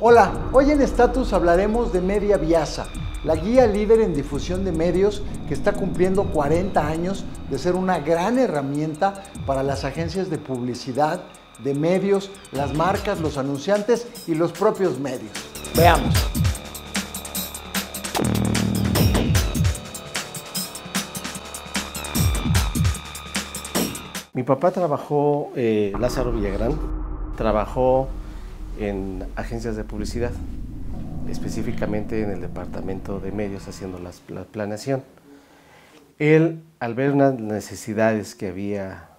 Hola, hoy en Status hablaremos de Media Viasa, la guía líder en difusión de medios que está cumpliendo 40 años de ser una gran herramienta para las agencias de publicidad, de medios, las marcas, los anunciantes y los propios medios. Veamos. Mi papá trabajó, Lázaro Villagrán, trabajó en agencias de publicidad, específicamente en el departamento de medios haciendo la planeación. Él, al ver unas necesidades que había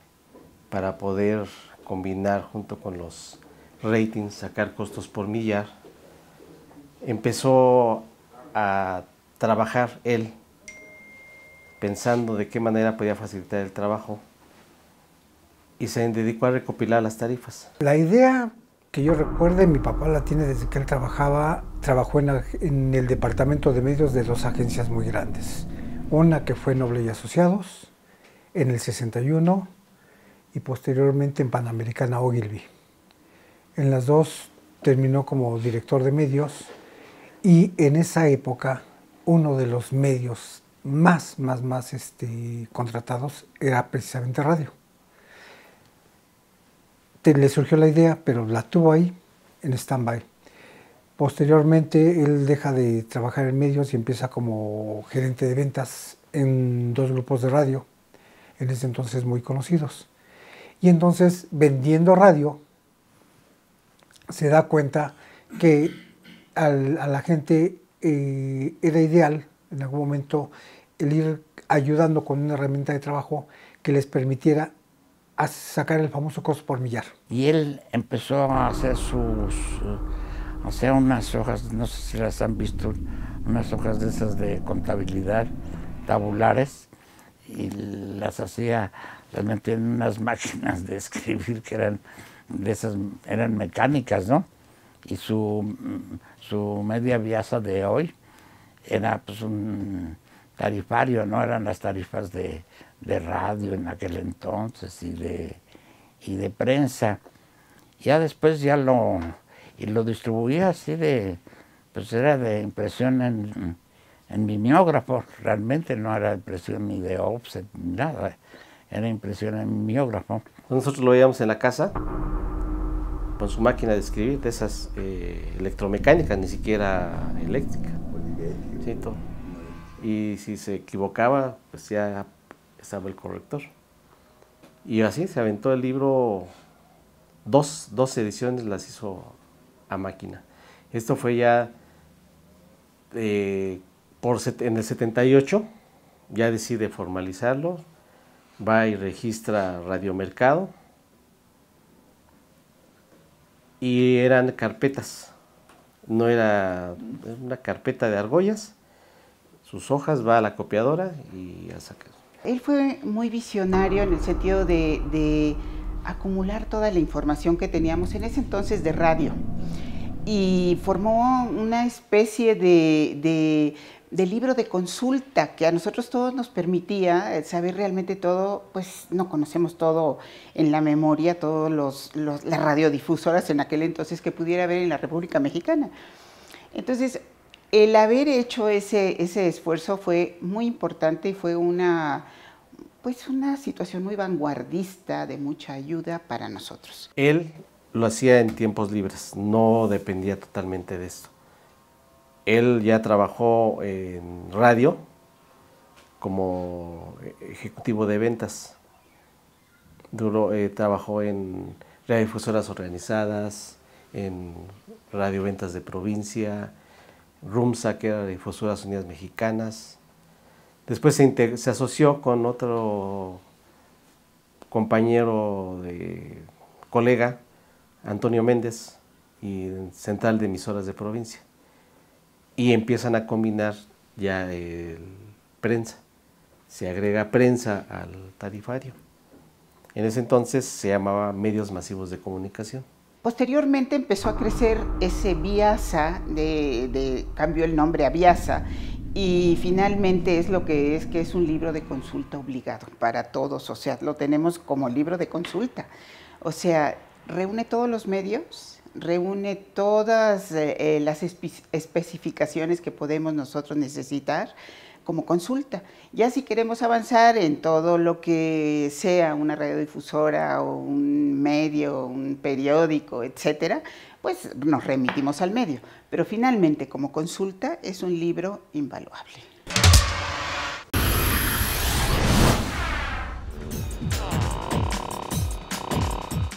para poder combinar junto con los ratings, sacar costos por millar, empezó a trabajar él, pensando de qué manera podía facilitar el trabajo, y se dedicó a recopilar las tarifas. La idea que yo recuerde, mi papá la tiene desde que él trabajó en el departamento de medios de dos agencias muy grandes. Una que fue Noble y Asociados en el 61 y posteriormente en Panamericana Ogilvy. En las dos terminó como director de medios y en esa época uno de los medios más contratados era precisamente radio. Le surgió la idea, pero la tuvo ahí en stand-by. Posteriormente, él deja de trabajar en medios y empieza como gerente de ventas en dos grupos de radio, en ese entonces muy conocidos. Y entonces, vendiendo radio, se da cuenta que a la gente era ideal, en algún momento, el ir ayudando con una herramienta de trabajo que les permitiera a sacar el famoso costo por millar. Y él empezó a hacer unas hojas, no sé si las han visto, unas hojas de esas de contabilidad, tabulares, y las metía en unas máquinas de escribir que eran mecánicas, ¿no? Y su Media Viasa de hoy era pues un tarifario, ¿no? Eran las tarifas de radio en aquel entonces y de prensa. Ya después lo distribuía así pues era de impresión en mimeógrafo, realmente no era impresión ni de offset ni nada, era impresión en mimeógrafo. Nosotros lo veíamos en la casa con su máquina de escribir, de esas electromecánicas, ni siquiera eléctrica. Sí, todo. Y si se equivocaba, pues ya estaba el corrector. Y así se aventó el libro, dos ediciones las hizo a máquina. Esto fue ya en el 78, ya decide formalizarlo, va y registra Radiomercado, y eran carpetas, no era una carpeta de argollas, sus hojas, va a la copiadora y ya saca. Él fue muy visionario en el sentido de acumular toda la información que teníamos en ese entonces de radio y formó una especie de libro de consulta que a nosotros todos nos permitía saber realmente todo, pues no conocemos todo en la memoria, todas las radiodifusoras en aquel entonces que pudiera haber en la República Mexicana. Entonces, el haber hecho ese esfuerzo fue muy importante y fue una situación muy vanguardista, de mucha ayuda para nosotros. Él lo hacía en tiempos libres, no dependía totalmente de esto. Él ya trabajó en radio como ejecutivo de ventas. Trabajó en radiodifusoras organizadas, en radioventas de provincia, RUMSA, que era Difusoras Unidas Mexicanas. Después se asoció con otro colega, Antonio Méndez, y Central de Emisoras de Provincia. Y empiezan a combinar ya prensa. Se agrega prensa al tarifario. En ese entonces se llamaba Medios Masivos de Comunicación. Posteriormente empezó a crecer ese Viasa, cambió el nombre a Viasa, y finalmente es lo que es un libro de consulta obligado para todos, o sea, lo tenemos como libro de consulta. O sea, reúne todos los medios reúne todas las especificaciones que podemos nosotros necesitar como consulta. Ya si queremos avanzar en todo lo que sea una radiodifusora o un medio, un periódico, etcétera, pues nos remitimos al medio. Pero finalmente, como consulta, es un libro invaluable.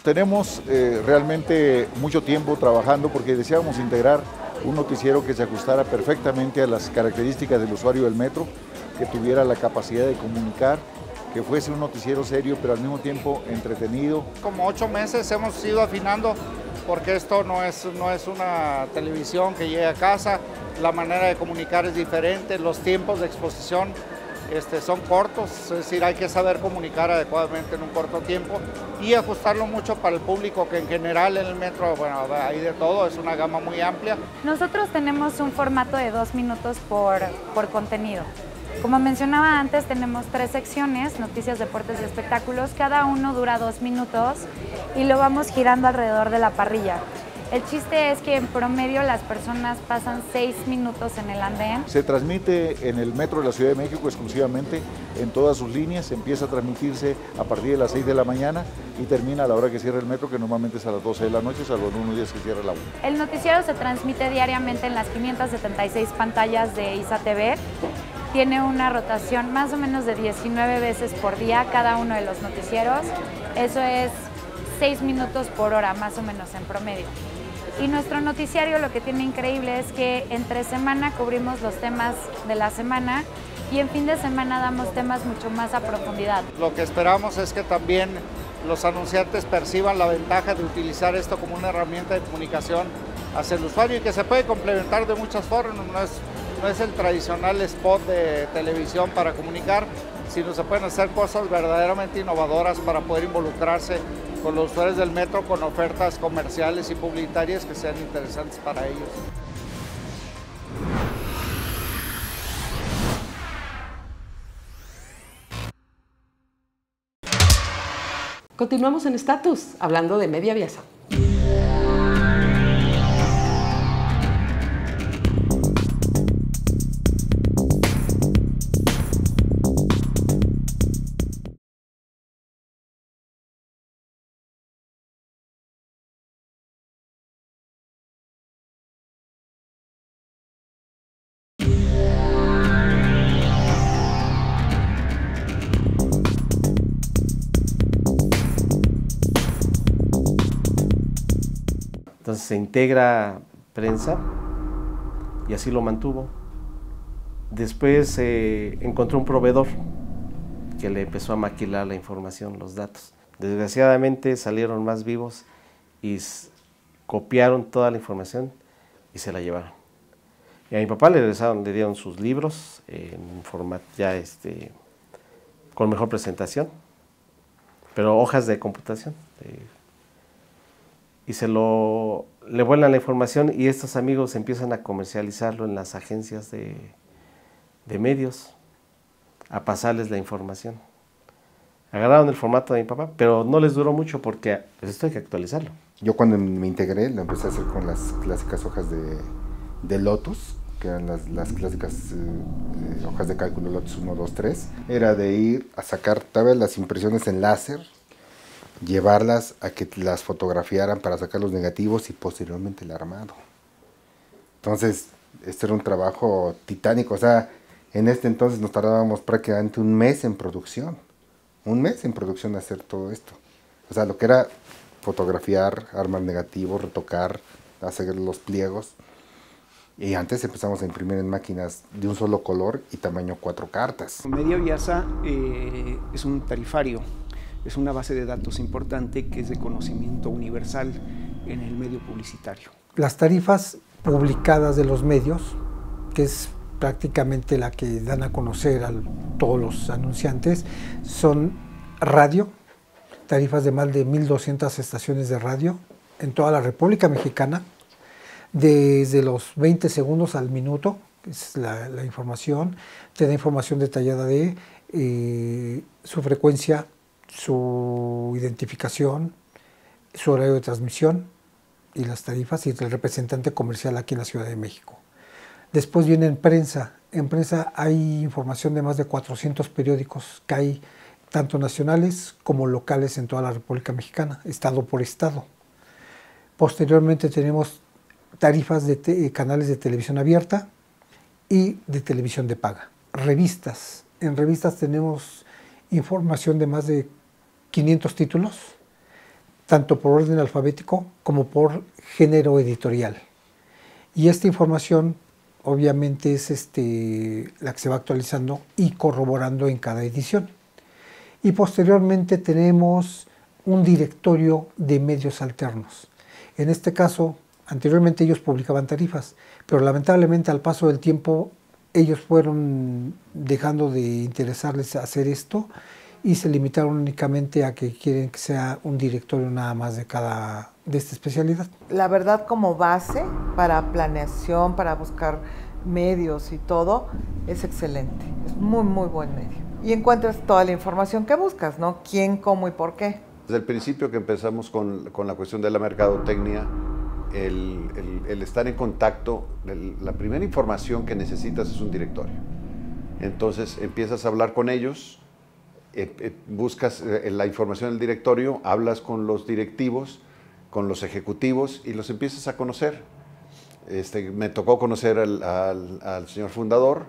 Tenemos realmente mucho tiempo trabajando porque deseábamos integrar un noticiero que se ajustara perfectamente a las características del usuario del metro, que tuviera la capacidad de comunicar, que fuese un noticiero serio, pero al mismo tiempo entretenido. Como 8 meses hemos ido afinando, porque esto no es una televisión que llegue a casa, la manera de comunicar es diferente, los tiempos de exposición son cortos, es decir, hay que saber comunicar adecuadamente en un corto tiempo y ajustarlo mucho para el público, que en general en el metro, bueno, hay de todo, es una gama muy amplia. Nosotros tenemos un formato de 2 minutos por contenido. Como mencionaba antes, tenemos 3 secciones, noticias, deportes y espectáculos. Cada uno dura 2 minutos y lo vamos girando alrededor de la parrilla. El chiste es que en promedio las personas pasan 6 minutos en el andén. Se transmite en el metro de la Ciudad de México exclusivamente, en todas sus líneas, empieza a transmitirse a partir de las 6 de la mañana y termina a la hora que cierra el metro, que normalmente es a las 12 de la noche, salvo en unos días que cierra la 1. El noticiero se transmite diariamente en las 576 pantallas de ISA TV. Tiene una rotación más o menos de 19 veces por día cada uno de los noticieros. Eso es 6 minutos por hora, más o menos en promedio. Y nuestro noticiario lo que tiene increíble es que entre semana cubrimos los temas de la semana y en fin de semana damos temas mucho más a profundidad. Lo que esperamos es que también los anunciantes perciban la ventaja de utilizar esto como una herramienta de comunicación hacia el usuario y que se puede complementar de muchas formas. No es el tradicional spot de televisión para comunicar, sino se pueden hacer cosas verdaderamente innovadoras para poder involucrarse con los usuarios del metro con ofertas comerciales y publicitarias que sean interesantes para ellos. Continuamos en Estatus, hablando de Media Viasa. Entonces se integra prensa y así lo mantuvo. Después encontró un proveedor que le empezó a maquilar la información, los datos. Desgraciadamente salieron más vivos y copiaron toda la información y se la llevaron. Y a mi papá le dieron sus libros en formato ya con mejor presentación, pero hojas de computación. Y le vuelan la información y estos amigos empiezan a comercializarlo en las agencias de medios, a pasarles la información. Agarraron el formato de mi papá, pero no les duró mucho porque pues, esto hay que actualizarlo. Yo cuando me integré lo empecé a hacer con las clásicas hojas de Lotus, que eran las clásicas hojas de cálculo Lotus 1, 2, 3. Era de ir a sacar todavía las impresiones en láser, llevarlas a que las fotografiaran para sacar los negativos y posteriormente el armado. Entonces, este era un trabajo titánico. O sea, en este entonces nos tardábamos prácticamente un mes en producción. Un mes en producción hacer todo esto. O sea, lo que era fotografiar, armar negativos, retocar, hacer los pliegos. Y antes empezamos a imprimir en máquinas de un solo color y tamaño 4 cartas. Media Viasa es un tarifario. Es una base de datos importante que es de conocimiento universal en el medio publicitario. Las tarifas publicadas de los medios, que es prácticamente la que dan a conocer a todos los anunciantes, son radio, tarifas de más de 1.200 estaciones de radio en toda la República Mexicana, desde los 20 segundos al minuto, que es la información, te da información detallada de su frecuencia, su identificación, su horario de transmisión, y las tarifas y el representante comercial aquí en la Ciudad de México. Después viene en prensa. En prensa hay información de más de 400 periódicos que hay, tanto nacionales como locales en toda la República Mexicana, estado por estado. Posteriormente tenemos tarifas de canales de televisión abierta y de televisión de paga. Revistas. En revistas tenemos información de más de 500 títulos, tanto por orden alfabético como por género editorial. Y esta información obviamente es la que se va actualizando y corroborando en cada edición. Y posteriormente tenemos un directorio de medios alternos. En este caso, anteriormente ellos publicaban tarifas, pero lamentablemente al paso del tiempo ellos fueron dejando de interesarles hacer esto y se limitaron únicamente a que quieren que sea un directorio nada más de esta especialidad. La verdad, como base para planeación, para buscar medios y todo, es excelente. Es muy, muy buen medio. Y encuentras toda la información que buscas, ¿no? ¿Quién, cómo y por qué? Desde el principio que empezamos con la cuestión de la mercadotecnia, el estar en contacto, la primera información que necesitas es un directorio. Entonces empiezas a hablar con ellos, buscas la información del directorio, hablas con los directivos, con los ejecutivos y los empiezas a conocer. Me tocó conocer al señor fundador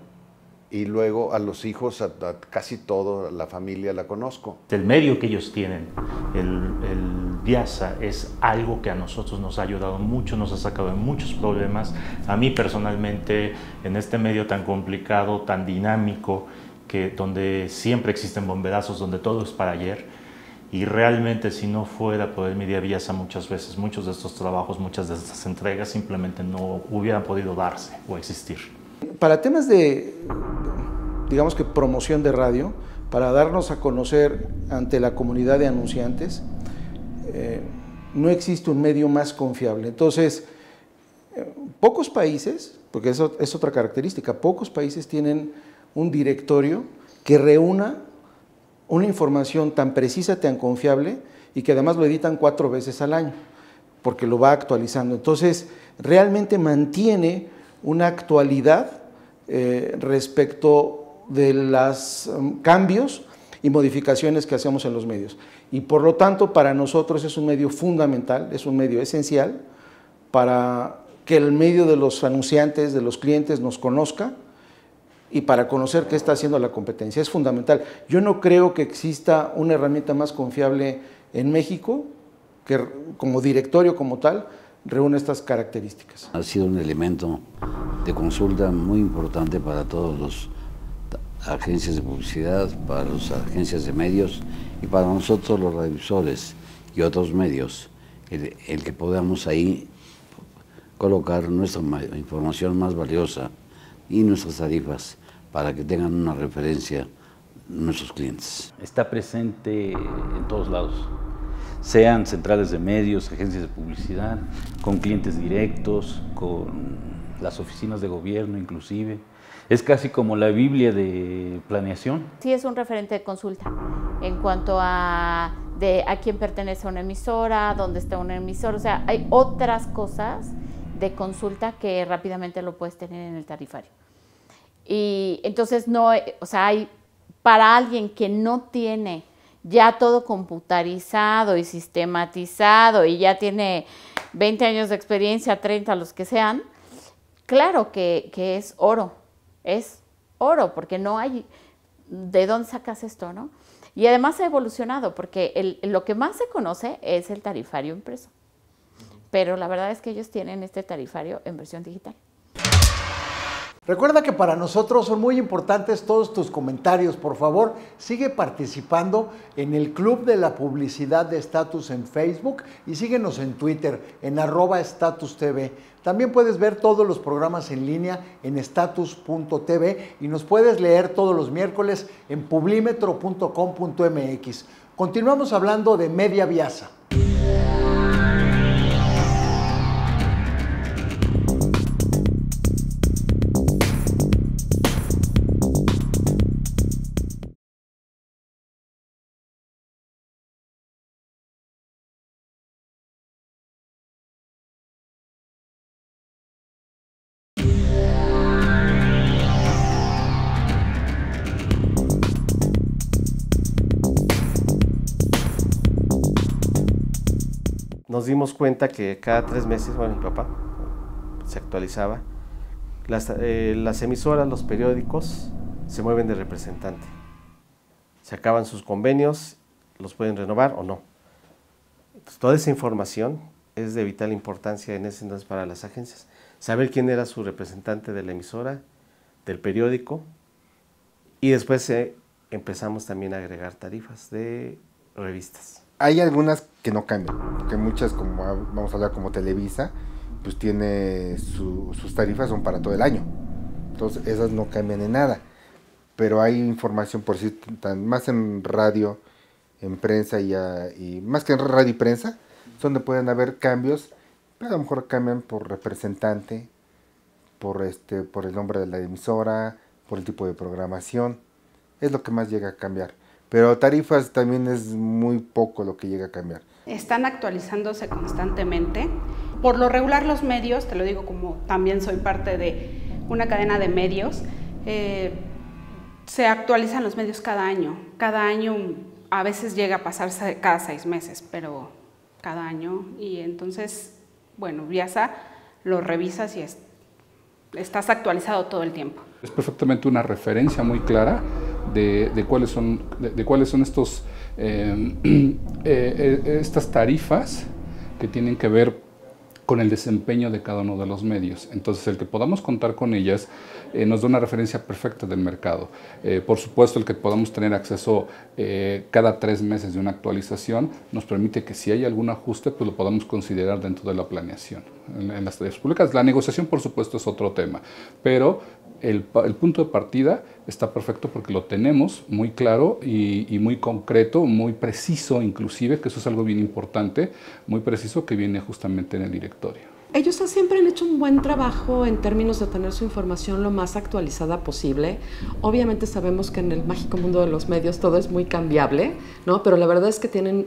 y luego a los hijos, a casi toda la familia la conozco. El medio que ellos tienen, el Viasa, es algo que a nosotros nos ha ayudado mucho, nos ha sacado de muchos problemas. A mí personalmente, en este medio tan complicado, tan dinámico, donde siempre existen bomberazos, donde todo es para ayer, y realmente si no fuera por el Media Viasa muchas veces, muchos de estos trabajos, muchas de estas entregas simplemente no hubieran podido darse o existir. Para temas de, digamos que promoción de radio, para darnos a conocer ante la comunidad de anunciantes, no existe un medio más confiable. Entonces, pocos países, porque eso es otra característica, pocos países tienen un directorio que reúna una información tan precisa, tan confiable, y que además lo editan 4 veces al año, porque lo va actualizando. Entonces, realmente mantiene una actualidad respecto de los cambios y modificaciones que hacemos en los medios. Y por lo tanto, para nosotros es un medio fundamental, es un medio esencial para que el medio de los anunciantes, de los clientes nos conozca y para conocer qué está haciendo la competencia. Es fundamental. Yo no creo que exista una herramienta más confiable en México que como directorio como tal reúne estas características. Ha sido un elemento de consulta muy importante para todas las agencias de publicidad, para las agencias de medios y para nosotros los radiodifusores y otros medios, el que podamos ahí colocar nuestra información más valiosa y nuestras tarifas para que tengan una referencia nuestros clientes. Está presente en todos lados, sean centrales de medios, agencias de publicidad, con clientes directos, con las oficinas de gobierno inclusive. Es casi como la Biblia de planeación. Sí, es un referente de consulta en cuanto a quién pertenece a una emisora, dónde está una emisora, o sea, hay otras cosas de consulta que rápidamente lo puedes tener en el tarifario. Y entonces no, o sea, hay para alguien que no tiene ya todo computarizado y sistematizado y ya tiene 20 años de experiencia, 30, los que sean, claro que es oro, porque no hay de dónde sacas esto, ¿no? Y además ha evolucionado, porque lo que más se conoce es el tarifario impreso, pero la verdad es que ellos tienen este tarifario en versión digital. Recuerda que para nosotros son muy importantes todos tus comentarios. Por favor, sigue participando en el Club de la Publicidad de Status en Facebook y síguenos en Twitter, en @StatusTV. También puedes ver todos los programas en línea en status.tv y nos puedes leer todos los miércoles en publimetro.com.mx. Continuamos hablando de Media Viasa. Nos dimos cuenta que cada 3 meses, bueno, mi papá se actualizaba, las emisoras, los periódicos se mueven de representante. Se acaban sus convenios, los pueden renovar o no. Entonces, toda esa información es de vital importancia en ese entonces para las agencias. Saber quién era su representante de la emisora, del periódico, y después empezamos también a agregar tarifas de revistas. Hay algunas que no cambian, porque muchas, como vamos a hablar como Televisa, pues tiene sus tarifas son para todo el año. Entonces esas no cambian en nada. Pero hay información, por decir, más en radio, en prensa y más que en radio y prensa, donde pueden haber cambios, pero a lo mejor cambian por representante, por el nombre de la emisora, por el tipo de programación. Es lo que más llega a cambiar. Pero tarifas también es muy poco lo que llega a cambiar. Están actualizándose constantemente. Por lo regular los medios, te lo digo como también soy parte de una cadena de medios, se actualizan los medios cada año. Cada año a veces llega a pasarse cada 6 meses, pero cada año. Y entonces, bueno, Viasa lo revisas y estás actualizado todo el tiempo. Es perfectamente una referencia muy clara de cuáles son estas tarifas que tienen que ver con el desempeño de cada uno de los medios. Entonces, el que podamos contar con ellas nos da una referencia perfecta del mercado. Por supuesto, el que podamos tener acceso cada 3 meses de una actualización nos permite que si hay algún ajuste, pues lo podamos considerar dentro de la planeación. En las tarifas públicas, la negociación, por supuesto, es otro tema, pero el punto de partida está perfecto porque lo tenemos muy claro y muy concreto, muy preciso inclusive, que eso es algo bien importante, muy preciso que viene justamente en el directorio. Ellos siempre han hecho un buen trabajo en términos de tener su información lo más actualizada posible. Obviamente sabemos que en el mágico mundo de los medios todo es muy cambiable, ¿no? Pero la verdad es que tienen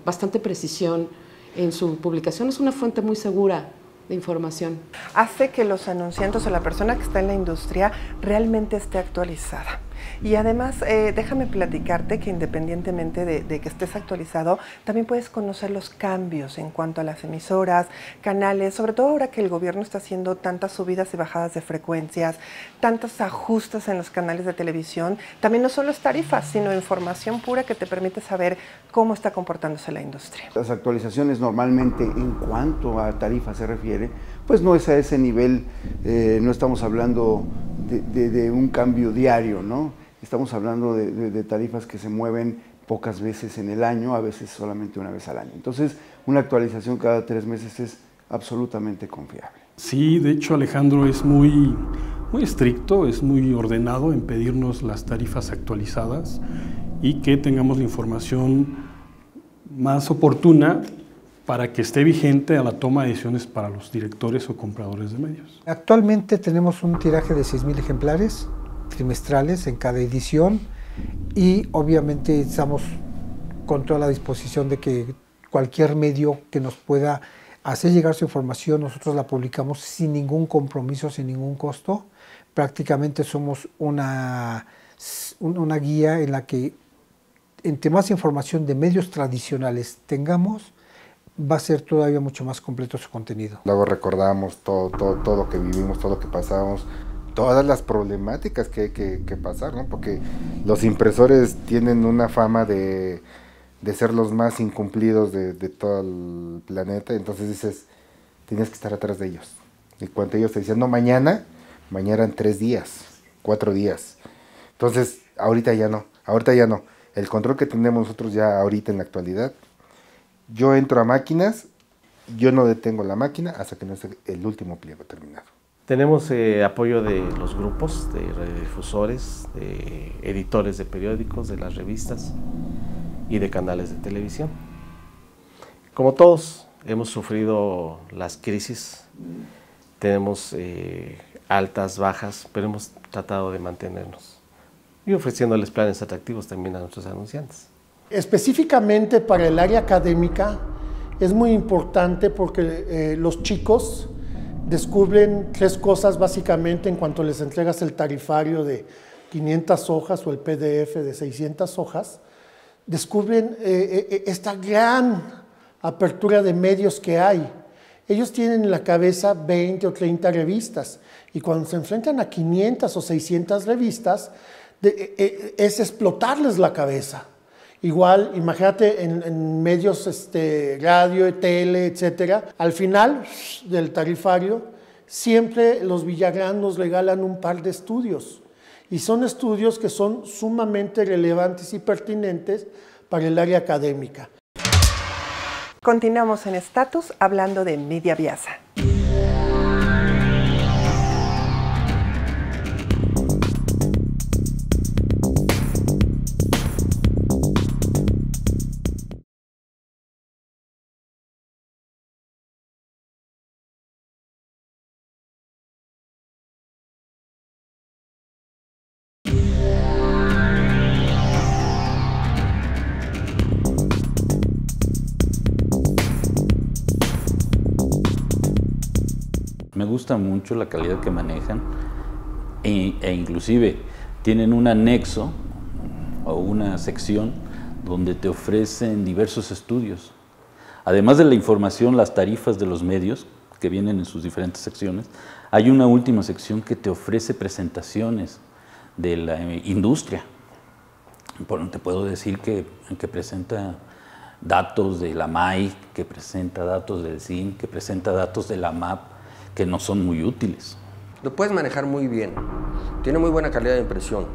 bastante precisión en su publicación. Es una fuente muy segura de información. Hace que los anunciantes o la persona que está en la industria realmente esté actualizada. Y además, déjame platicarte que independientemente de que estés actualizado, también puedes conocer los cambios en cuanto a las emisoras, canales, sobre todo ahora que el gobierno está haciendo tantas subidas y bajadas de frecuencias, tantos ajustes en los canales de televisión. También no solo es tarifas, sino información pura que te permite saber cómo está comportándose la industria. Las actualizaciones normalmente, en cuanto a tarifas se refiere, pues no es a ese nivel, no estamos hablando de un cambio diario, ¿no? Estamos hablando de tarifas que se mueven pocas veces en el año, a veces solamente una vez al año. Entonces, una actualización cada 3 meses es absolutamente confiable. Sí, de hecho Alejandro es muy estricto, es muy ordenado en pedirnos las tarifas actualizadas y que tengamos la información más oportuna para que esté vigente a la toma de decisiones para los directores o compradores de medios. Actualmente tenemos un tiraje de 6,000 ejemplares trimestrales en cada edición y obviamente estamos con toda la disposición de que cualquier medio que nos pueda hacer llegar su información, nosotros la publicamos sin ningún compromiso, sin ningún costo. Prácticamente somos una guía en la que entre más información de medios tradicionales tengamos, va a ser todavía mucho más completo su contenido. Luego recordamos todo lo que vivimos, todo lo que pasamos, todas las problemáticas que hay que pasar, ¿no? Porque los impresores tienen una fama de ser los más incumplidos de todo el planeta, entonces dices, tienes que estar atrás de ellos. Y cuando ellos te dicen, no, mañana eran 3 días, 4 días. Entonces, ahorita ya no. El control que tenemos nosotros ya ahorita en la actualidad, yo entro a máquinas, yo no detengo la máquina hasta que no esté el último pliego terminado. Tenemos apoyo de los grupos, de radiodifusores, de editores de periódicos, de las revistas y de canales de televisión. Como todos, hemos sufrido las crisis, tenemos altas, bajas, pero hemos tratado de mantenernos y ofreciéndoles planes atractivos también a nuestros anunciantes. Específicamente para el área académica es muy importante porque los chicos descubren 3 cosas básicamente en cuanto les entregas el tarifario de 500 hojas o el PDF de 600 hojas. Descubren esta gran apertura de medios que hay. Ellos tienen en la cabeza 20 o 30 revistas y cuando se enfrentan a 500 o 600 revistas, es explotarles la cabeza. Igual, imagínate en medios radio, tele, etcétera, al final del tarifario, siempre los Villagrán nos regalan un par de estudios. Y son estudios que son sumamente relevantes y pertinentes para el área académica. Continuamos en Estatus hablando de Media Viasa. Me gusta mucho la calidad que manejan e inclusive tienen un anexo o una sección donde te ofrecen diversos estudios. Además de la información, las tarifas de los medios que vienen en sus diferentes secciones, hay una última sección que te ofrece presentaciones de la industria. Bueno, te puedo decir que presenta datos de la MAI, que presenta datos del CIN, que presenta datos de la MAP, que no son muy útiles. Lo puedes manejar muy bien, tiene muy buena calidad de impresión.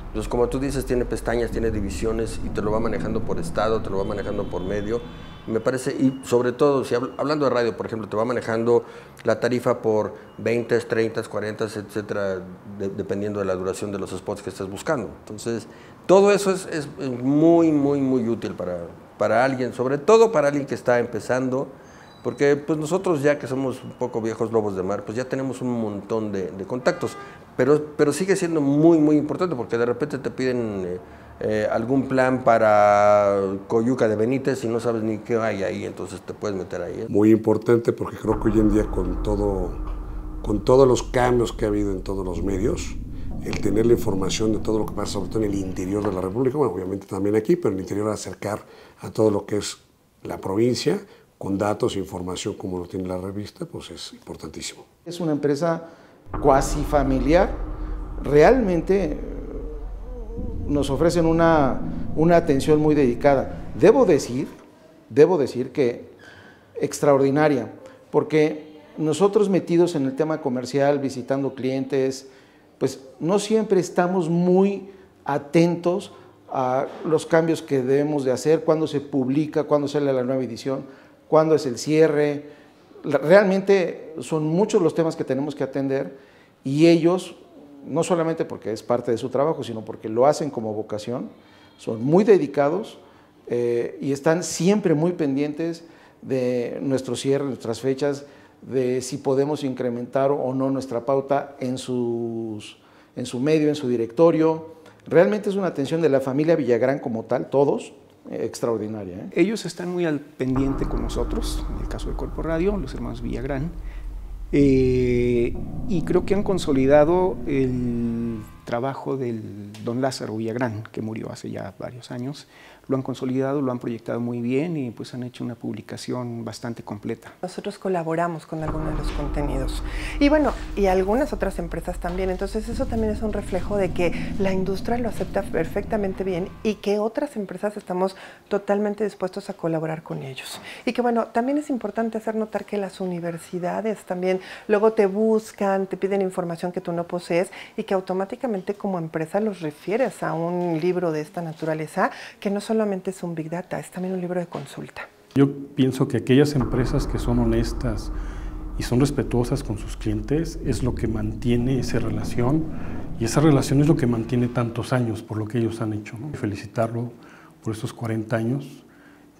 Entonces, como tú dices, tiene pestañas, tiene divisiones y te lo va manejando por estado, te lo va manejando por medio. Me parece, y sobre todo, si hablando de radio, por ejemplo, te va manejando la tarifa por 20, 30, 40, etcétera, dependiendo de la duración de los spots que estés buscando. Entonces, todo eso es muy, muy, muy útil para alguien, sobre todo para alguien que está empezando. Porque pues nosotros ya que somos un poco viejos lobos de mar, pues ya tenemos un montón de contactos, pero sigue siendo muy, muy importante porque de repente te piden algún plan para Coyuca de Benítez y no sabes ni qué hay ahí, entonces te puedes meter ahí. Muy importante porque creo que hoy en día con todos los cambios que ha habido en todos los medios, el tener la información de todo lo que pasa, sobre todo en el interior de la República, bueno, obviamente también aquí, pero en el interior acercar a todo lo que es la provincia, con datos e información como lo tiene la revista, pues es importantísimo. Es una empresa cuasi familiar, realmente nos ofrecen una atención muy dedicada. Debo decir que extraordinaria, porque nosotros metidos en el tema comercial, visitando clientes, pues no siempre estamos muy atentos a los cambios que debemos de hacer, cuándo se publica, cuándo sale la nueva edición, cuándo es el cierre. Realmente son muchos los temas que tenemos que atender y ellos, no solamente porque es parte de su trabajo, sino porque lo hacen como vocación, son muy dedicados y están siempre muy pendientes de nuestro cierre, nuestras fechas, de si podemos incrementar o no nuestra pauta en su medio, en su directorio. Realmente es una atención de la familia Villagrán como tal, todos, extraordinaria, ¿eh? Ellos están muy al pendiente con nosotros, en el caso de Corpo Radio, los hermanos Villagrán, y creo que han consolidado el trabajo del don Lázaro Villagrán, que murió hace ya varios años. Lo han consolidado, lo han proyectado muy bien y pues han hecho una publicación bastante completa. Nosotros colaboramos con algunos de los contenidos y bueno, y algunas otras empresas también, entonces eso también es un reflejo de que la industria lo acepta perfectamente bien y que otras empresas estamos totalmente dispuestos a colaborar con ellos. Y que bueno, también es importante hacer notar que las universidades también luego te buscan, te piden información que tú no posees y que automáticamente como empresa los refieres a un libro de esta naturaleza que no solamente es un Big Data, es también un libro de consulta. Yo pienso que aquellas empresas que son honestas y son respetuosas con sus clientes es lo que mantiene esa relación y esa relación es lo que mantiene tantos años por lo que ellos han hecho, ¿no? Felicitarlo por estos 40 años,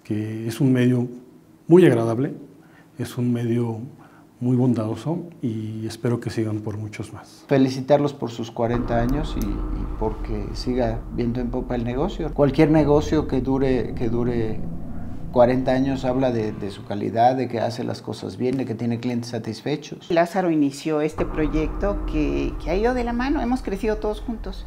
que es un medio muy agradable, es un medio muy bondadoso y espero que sigan por muchos más. Felicitarlos por sus 40 años y porque siga viendo en popa el negocio. Cualquier negocio que dure 40 años habla de su calidad, de que hace las cosas bien, de que tiene clientes satisfechos. Lázaro inició este proyecto que ha ido de la mano, hemos crecido todos juntos,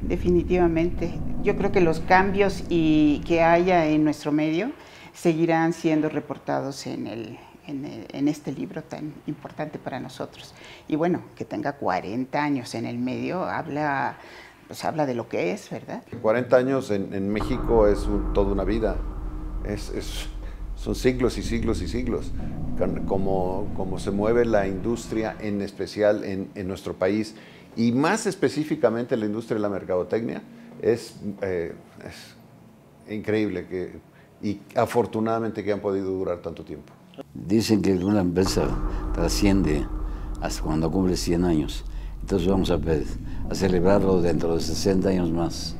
definitivamente. Yo creo que los cambios que haya en nuestro medio seguirán siendo reportados en este libro tan importante para nosotros. Y bueno, que tenga 40 años en el medio, habla de lo que es, ¿verdad? 40 años en México es toda una vida, son siglos y siglos y siglos, como se mueve la industria, en especial en nuestro país, y más específicamente la industria de la mercadotecnia, es increíble y afortunadamente que han podido durar tanto tiempo. Dicen que una empresa trasciende hasta cuando cumple 100 años, entonces vamos a celebrarlo dentro de 60 años más,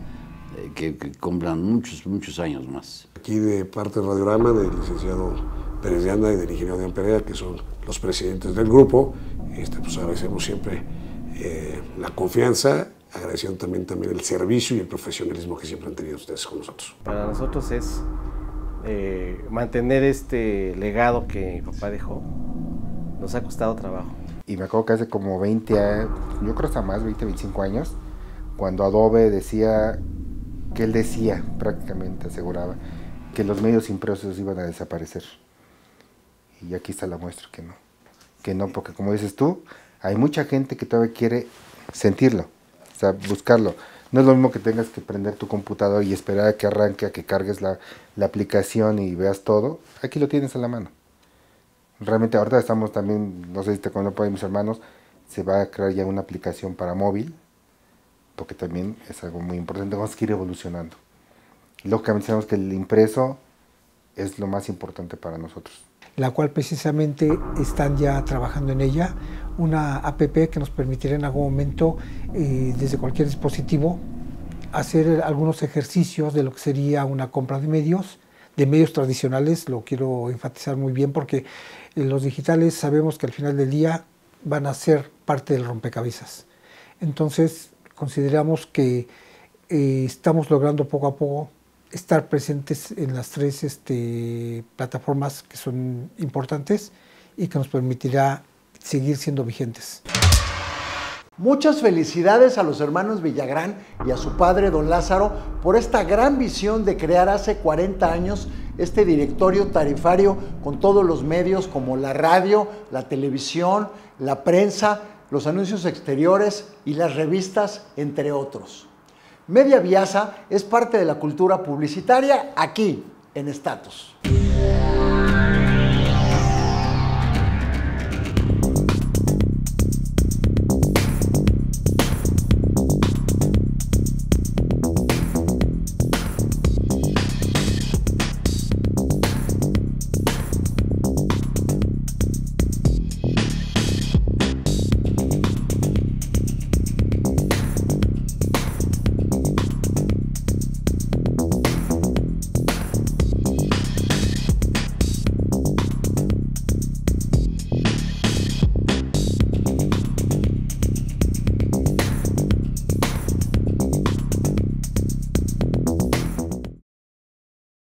que cumplan muchos años más. Aquí de parte de Radiorama, del licenciado Pérez de Anda y del ingeniero Adrián Pereira, que son los presidentes del grupo, pues agradecemos siempre la confianza, agradeciendo también el servicio y el profesionalismo que siempre han tenido ustedes con nosotros. Para nosotros es mantener este legado que mi papá dejó, nos ha costado trabajo. Y me acuerdo que hace como 20 años, yo creo hasta más, 20, 25 años, cuando Adobe decía, que él decía, prácticamente aseguraba, que los medios impresos iban a desaparecer. Y aquí está la muestra que no, porque como dices tú, hay mucha gente que todavía quiere sentirlo, o sea, buscarlo. No es lo mismo que tengas que prender tu computador y esperar a que arranque, a que cargues la aplicación y veas todo. Aquí lo tienes a la mano. Realmente ahorita estamos también, no sé si te conozco por ahí mis hermanos, se va a crear ya una aplicación para móvil, porque también es algo muy importante, tenemos que ir evolucionando. Lógicamente sabemos que el impreso es lo más importante para nosotros. La cual precisamente están ya trabajando en ella, una app que nos permitirá en algún momento, desde cualquier dispositivo, hacer algunos ejercicios de lo que sería una compra de medios tradicionales, lo quiero enfatizar muy bien porque los digitales sabemos que al final del día van a ser parte del rompecabezas. Entonces consideramos que estamos logrando poco a poco estar presentes en las tres plataformas que son importantes y que nos permitirá seguir siendo vigentes. Muchas felicidades a los hermanos Villagrán y a su padre, don Lázaro, por esta gran visión de crear hace 40 años este directorio tarifario con todos los medios como la radio, la televisión, la prensa, los anuncios exteriores y las revistas, entre otros. Media Viasa es parte de la cultura publicitaria aquí, en Status.